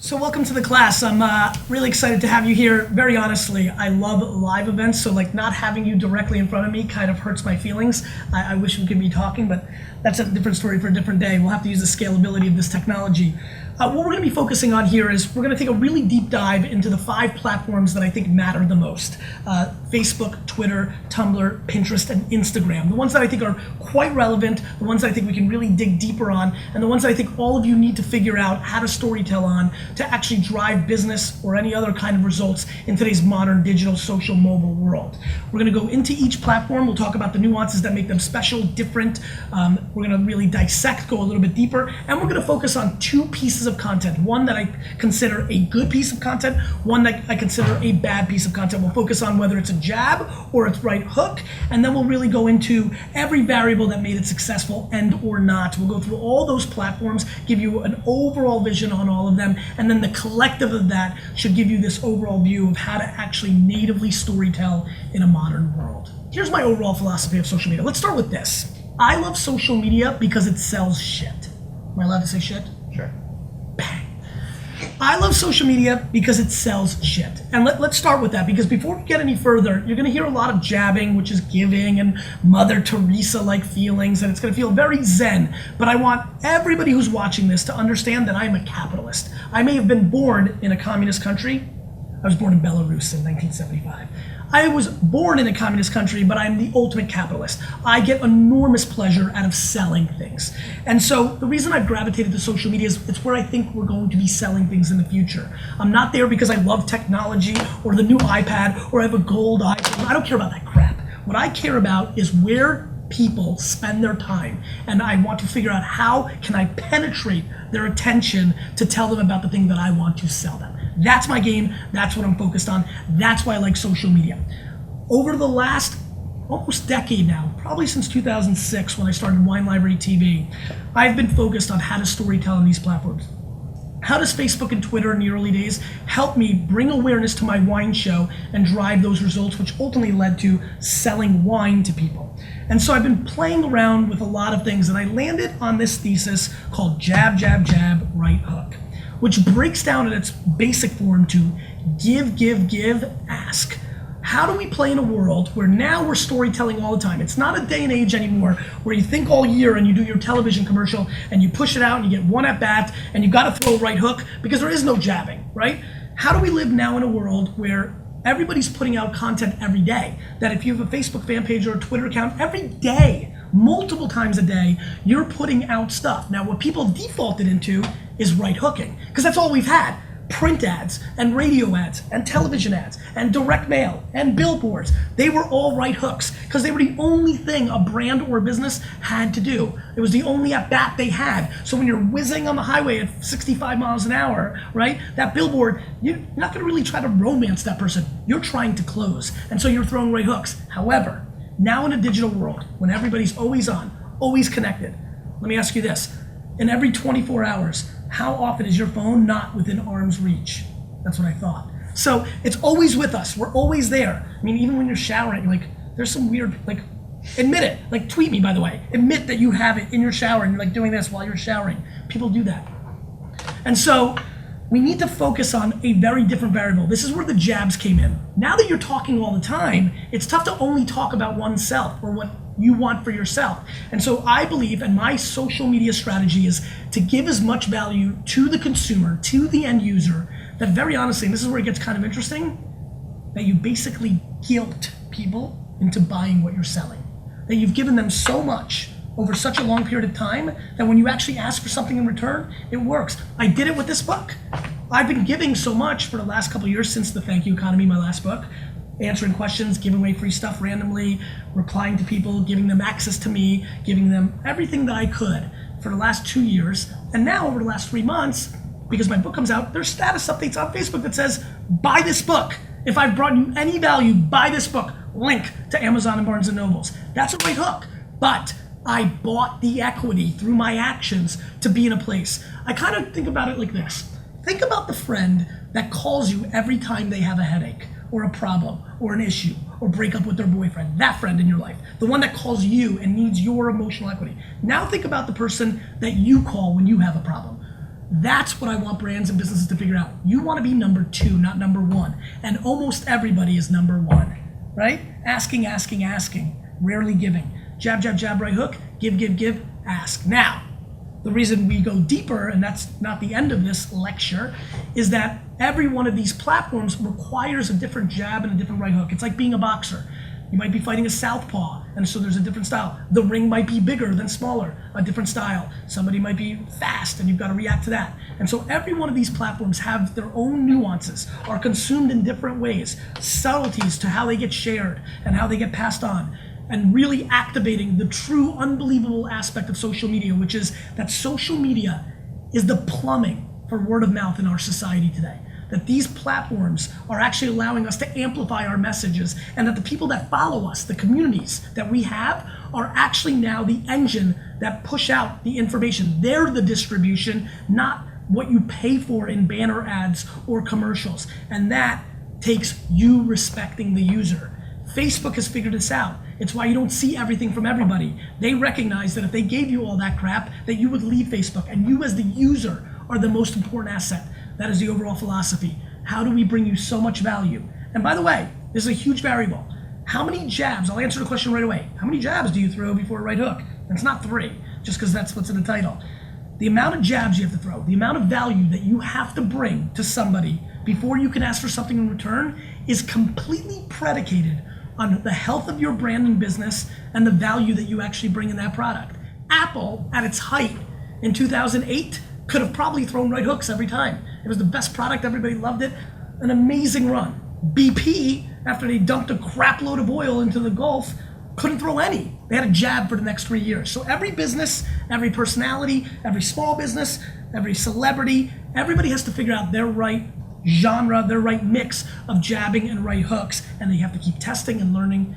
So welcome to the class. I'm really excited to have you here. Very honestly, I love live events, so like not having you directly in front of me kind of hurts my feelings. I wish we could be talking, but that's a different story for a different day. We'll have to use the scalability of this technology. What we're going to be focusing on here is we're going to take a really deep dive into the 5 platforms that I think matter the most. Facebook, Twitter, Tumblr, Pinterest, and Instagram. The ones that I think are quite relevant, the ones that I think we can really dig deeper on, and the ones that I think all of you need to figure out how to storytell on to actually drive business or any other kind of results in today's modern digital social mobile world. We're going to go into each platform. We'll talk about the nuances that make them special, different. We're going to really dissect, go a little bit deeper, and we're going to focus on 2 pieces of content. One that I consider a good piece of content, one that I consider a bad piece of content. We'll focus on whether it's a jab or it's right hook, and then we'll really go into every variable that made it successful and or not. We'll go through all those platforms, give you an overall vision on all of them, and then the collective of that should give you this overall view of how to actually natively storytell in a modern world. Here's my overall philosophy of social media. Let's start with this. I love social media because it sells shit. Am I allowed to say shit? Sure. Bang. I love social media because it sells shit. And let's start with that, because before we get any further, you're gonna hear a lot of jabbing, which is giving, and Mother Teresa-like feelings, and it's gonna feel very zen. But I want everybody who's watching this to understand that I'm a capitalist. I may have been born in a communist country. I was born in Belarus in 1975. I was born in a communist country, but I'm the ultimate capitalist. I get enormous pleasure out of selling things. And so the reason I've gravitated to social media is it's where I think we're going to be selling things in the future. I'm not there because I love technology or the new iPad or I have a gold iPhone. I don't care about that crap. What I care about is where people spend their time, and I want to figure out how can I penetrate their attention to tell them about the thing that I want to sell them. That's my game. That's what I'm focused on. That's why I like social media. Over the last almost decade now, probably since 2006 when I started Wine Library TV, I've been focused on how to storytell on these platforms. How does Facebook and Twitter in the early days help me bring awareness to my wine show and drive those results, which ultimately led to selling wine to people? And so I've been playing around with a lot of things, and I landed on this thesis called jab, jab, jab, right hook, which breaks down in its basic form to give, give, give, ask. How do we play in a world where now we're storytelling all the time? It's not a day and age anymore where you think all year and you do your television commercial and you push it out and you get one at bat and you've got to throw a right hook because there is no jabbing, right? How do we live now in a world where everybody's putting out content every day? That if you have a Facebook fan page or a Twitter account, every day, multiple times a day, you're putting out stuff. Now, what people defaulted into is right hooking, because that's all we've had. Print ads and radio ads and television ads and direct mail and billboards. They were all right hooks because they were the only thing a brand or a business had to do. It was the only at bat they had. So when you're whizzing on the highway at 65 miles an hour, right, that billboard, you're not going to really try to romance that person. You're trying to close. And so you're throwing right hooks. However, now in a digital world, when everybody's always on, always connected, let me ask you this. In every 24 hours, how often is your phone not within arm's reach? That's what I thought. So it's always with us. We're always there. I mean, even when you're showering, like, there's some weird, like, admit it. Like, tweet me, by the way. Admit that you have it in your shower and you're like doing this while you're showering. People do that. And so we need to focus on a very different variable. This is where the jabs came in. Now that you're talking all the time, it's tough to only talk about oneself or what you want for yourself. And so I believe, and my social media strategy is to give as much value to the consumer, to the end user, that very honestly, and this is where it gets kind of interesting, that you basically guilt people into buying what you're selling. That you've given them so much over such a long period of time that when you actually ask for something in return, it works. I did it with this book. I've been giving so much for the last couple of years since The Thank You Economy, my last book, answering questions, giving away free stuff randomly, replying to people, giving them access to me, giving them everything that I could for the last 2 years. And now over the last 3 months, because my book comes out, there's status updates on Facebook that says, buy this book. If I've brought you any value, buy this book. Link to Amazon and Barnes & Nobles. That's a right hook. But I bought the equity through my actions to be in a place. I kind of think about it like this. Think about the friend that calls you every time they have a headache or a problem or an issue or break up with their boyfriend. That friend in your life, the one that calls you and needs your emotional equity. Now think about the person that you call when you have a problem. That's what I want brands and businesses to figure out. You want to be number 2, not number 1. And almost everybody is number 1, right? Asking, rarely giving. Jab, jab, jab, right hook, give, ask. Now, the reason we go deeper, and that's not the end of this lecture, is that every one of these platforms requires a different jab and a different right hook. It's like being a boxer. You might be fighting a southpaw, and so there's a different style. The ring might be bigger than smaller, a different style. Somebody might be fast, and you've got to react to that. And so every one of these platforms have their own nuances, are consumed in different ways, subtleties to how they get shared and how they get passed on, and really activating the true unbelievable aspect of social media, which is that social media is the plumbing for word of mouth in our society today. That these platforms are actually allowing us to amplify our messages, and that the people that follow us, the communities that we have, are actually now the engine that push out the information. They're the distribution, not what you pay for in banner ads or commercials. And that takes you respecting the user. Facebook has figured this out. It's why you don't see everything from everybody. They recognize that if they gave you all that crap, that you would leave Facebook, and you as the user are the most important asset. That is the overall philosophy. How do we bring you so much value? And by the way, this is a huge variable. How many jabs, I'll answer the question right away. How many jabs do you throw before a right hook? And it's not 3, just because that's what's in the title. The amount of jabs you have to throw, the amount of value that you have to bring to somebody before you can ask for something in return is completely predicated on the health of your brand and business and the value that you actually bring in that product. Apple, at its height in 2008, could have probably thrown right hooks every time. It was the best product, everybody loved it, an amazing run. BP, after they dumped a crap load of oil into the Gulf, couldn't throw any. They had a jab for the next 3 years. So every business, every personality, every small business, every celebrity, everybody has to figure out their right genre, their right mix of jabbing and right hooks, and they have to keep testing and learning.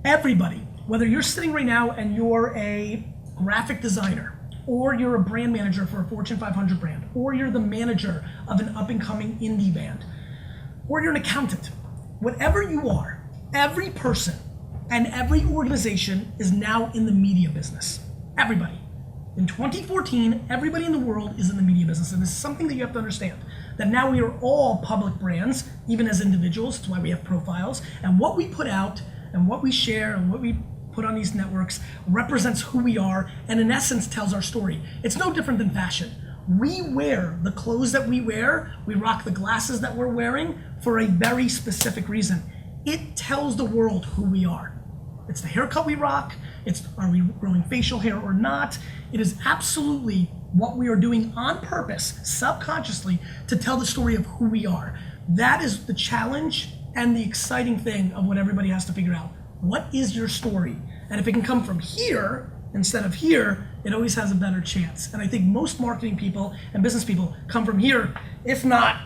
Everybody, whether you're sitting right now and you're a graphic designer, or you're a brand manager for a Fortune 500 brand, or you're the manager of an up-and-coming indie band, or you're an accountant, whatever you are, every person and every organization is now in the media business. Everybody. In 2014, everybody in the world is in the media business, and this is something that you have to understand, that now we are all public brands, even as individuals. That's why we have profiles, and what we put out and what we share and what we put on these networks represents who we are, and in essence tells our story. It's no different than fashion. We wear the clothes that we wear, we rock the glasses that we're wearing for a very specific reason. It tells the world who we are. It's the haircut we rock, it's are we growing facial hair or not. It is absolutely what we are doing on purpose, subconsciously, to tell the story of who we are. That is the challenge and the exciting thing of what everybody has to figure out. What is your story? And if it can come from here instead of here, it always has a better chance. And I think most marketing people and business people come from here, if not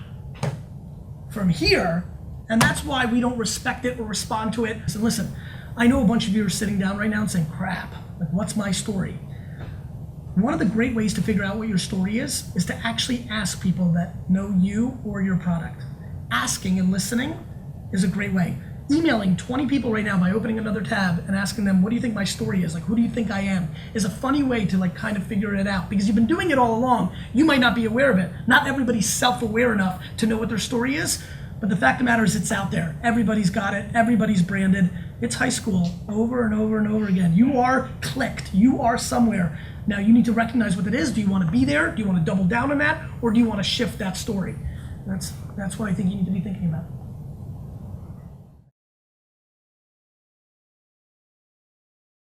from here. And that's why we don't respect it or respond to it. So listen, I know a bunch of you are sitting down right now and saying, crap, like what's my story? One of the great ways to figure out what your story is to actually ask people that know you or your product. Asking and listening is a great way. Emailing 20 people right now by opening another tab and asking them, what do you think my story is? Like, who do you think I am? Is a funny way to like kind of figure it out, because you've been doing it all along. You might not be aware of it. Not everybody's self-aware enough to know what their story is, but the fact of the matter is it's out there. Everybody's got it. Everybody's branded. It's high school over and over and over again. You are clicked. You are somewhere. Now you need to recognize what it is. Do you want to be there? Do you want to double down on that? Or do you want to shift that story? That's what I think you need to be thinking about.